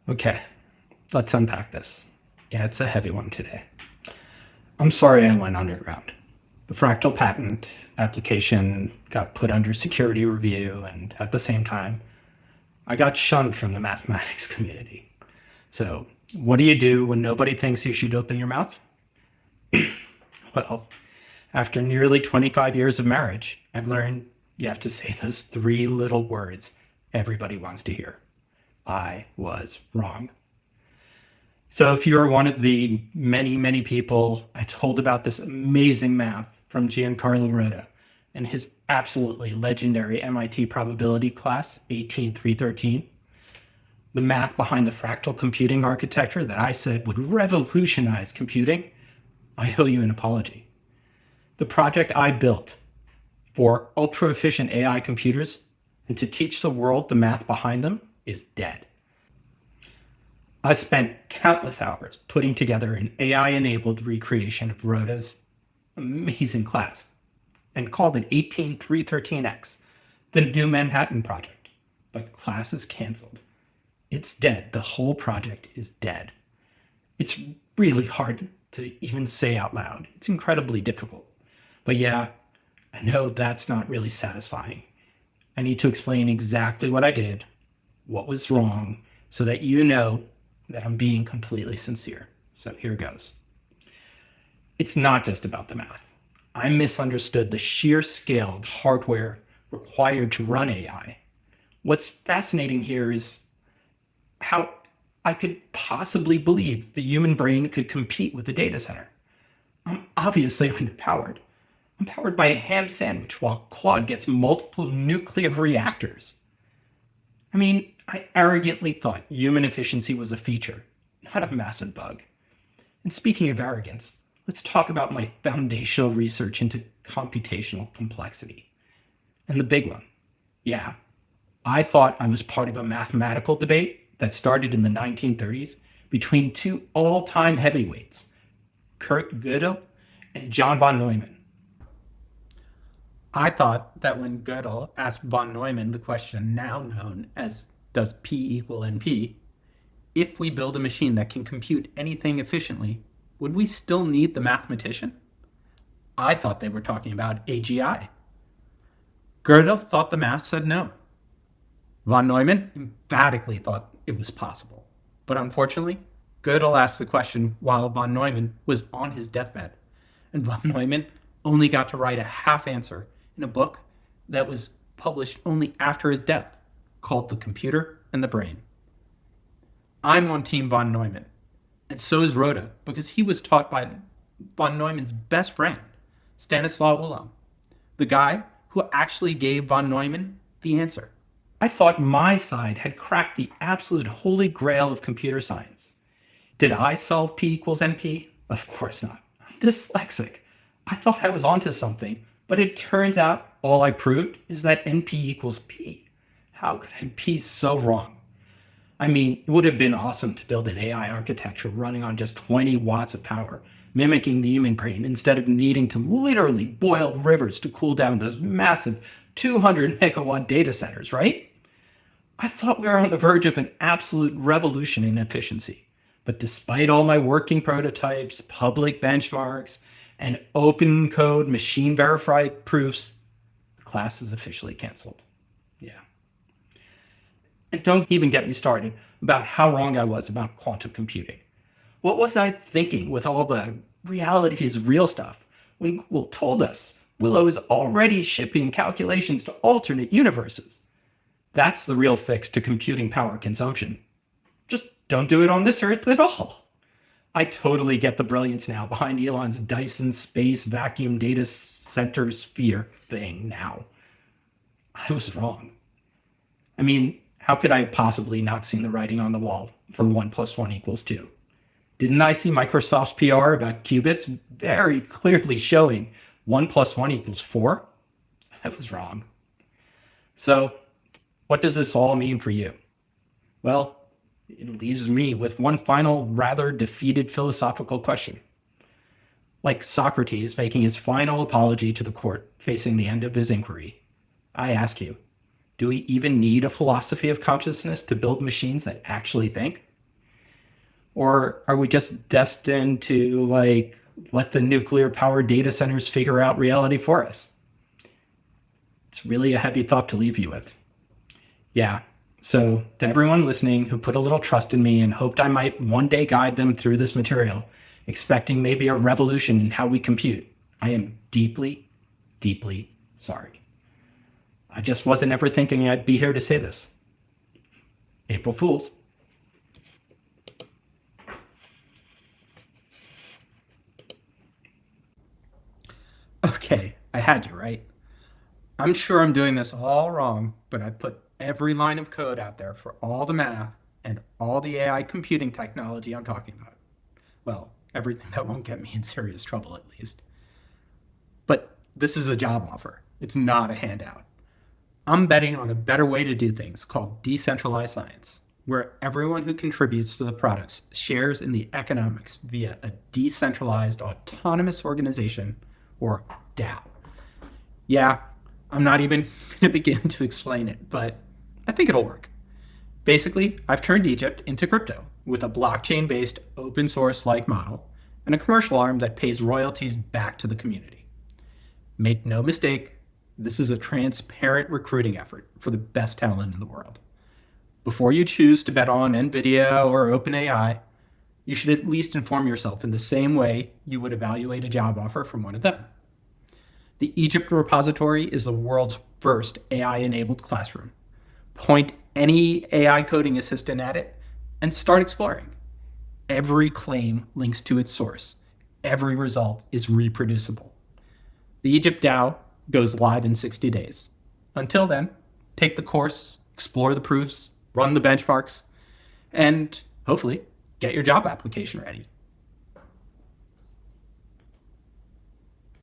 Okay, let's unpack this. Yeah, it's a heavy one today. I'm sorry I went underground. The fractal patent application got put under security review, and at the same time, I got shunned from the mathematics community. So, what do you do when nobody thinks you should open your mouth? Well, after nearly 25 years of marriage, I've learned you have to say those three little words everybody wants to hear. I was wrong. So if you're one of the many, many people I told about this amazing math from Giancarlo Rota and his absolutely legendary MIT probability class, 18313, the math behind the fractal computing architecture that I said would revolutionize computing, I owe you an apology. The project I built for ultra-efficient AI computers and to teach the world the math behind them is dead. I spent countless hours putting together an AI-enabled recreation of Rota's amazing class and called it 18313X, the new Manhattan Project. But class is canceled. It's dead. The whole project is dead. It's really hard to even say out loud. It's incredibly difficult. But yeah, I know that's not really satisfying. I need to explain exactly what I did, what was wrong, so that you know that I'm being completely sincere. So here goes. It's not just about the math. I misunderstood the sheer scale of hardware required to run AI. What's fascinating here is how I could possibly believe the human brain could compete with the data center. I'm obviously underpowered. I'm powered by a ham sandwich while Claude gets multiple nuclear reactors. I mean, I arrogantly thought human efficiency was a feature, not a massive bug. And speaking of arrogance, let's talk about my foundational research into computational complexity. And the big one. Yeah, I thought I was part of a mathematical debate that started in the 1930s between two all-time heavyweights, Kurt Gödel and John von Neumann. I thought that when Godel asked von Neumann the question now known as does P equal NP, if we build a machine that can compute anything efficiently, would we still need the mathematician? I thought they were talking about AGI. Gödel thought the math said no. Von Neumann emphatically thought it was possible. But unfortunately, Gödel asked the question while von Neumann was on his deathbed, and von Neumann only got to write a half answer in a book that was published only after his death, called The Computer and the Brain. I'm on Team von Neumann, and so is Rota, because he was taught by von Neumann's best friend, Stanislaw Ulam, the guy who actually gave von Neumann the answer. I thought my side had cracked the absolute holy grail of computer science. Did I solve P equals NP? Of course not. I'm dyslexic. I thought I was onto something, but it turns out all I proved is that NP equals P. How could I be so wrong? I mean, it would have been awesome to build an AI architecture running on just 20 watts of power, mimicking the human brain instead of needing to literally boil rivers to cool down those massive 200 megawatt data centers, right? I thought we were on the verge of an absolute revolution in efficiency. But despite all my working prototypes, public benchmarks, and open code machine verified proofs, the class is officially canceled. Yeah. And don't even get me started about how wrong I was about quantum computing. What was I thinking with all the reality is real stuff when Google told us Willow is already shipping calculations to alternate universes? That's the real fix to computing power consumption. Just don't do it on this Earth at all. I totally get the brilliance now behind Elon's Dyson Space Vacuum Data Center Sphere thing now. I was wrong. I mean, how could I have possibly not seen the writing on the wall for 1 plus 1 equals 2? Didn't I see Microsoft's PR about qubits very clearly showing 1 plus 1 equals 4? I was wrong. So, what does this all mean for you? Well, it leaves me with one final, rather defeated philosophical question. Like Socrates making his final apology to the court facing the end of his inquiry, I ask you, do we even need a philosophy of consciousness to build machines that actually think? Or are we just destined to let the nuclear powered data centers figure out reality for us? It's really a heavy thought to leave you with. Yeah. So to everyone listening who put a little trust in me and hoped I might one day guide them through this material, expecting maybe a revolution in how we compute, I am deeply, deeply sorry. I just wasn't ever thinking I'd be here to say this. April Fools. Okay, I had you, right? I'm sure I'm doing this all wrong, but I put every line of code out there for all the math and all the AI computing technology I'm talking about. Well, everything that won't get me in serious trouble, at least. But this is a job offer. It's not a handout. I'm betting on a better way to do things called decentralized science, where everyone who contributes to the products shares in the economics via a decentralized autonomous organization, or DAO. Yeah, I'm not even going to begin to explain it, but I think it'll work. Basically, I've turned Egypt into crypto with a blockchain-based open source-like model and a commercial arm that pays royalties back to the community. Make no mistake, this is a transparent recruiting effort for the best talent in the world. Before you choose to bet on NVIDIA or OpenAI, you should at least inform yourself in the same way you would evaluate a job offer from one of them. The Egypt repository is the world's first AI-enabled classroom. Point any AI coding assistant at it and start exploring. Every claim links to its source. Every result is reproducible. The Egypt DAO goes live in 60 days. Until then, take the course, explore the proofs, run the benchmarks, and hopefully get your job application ready.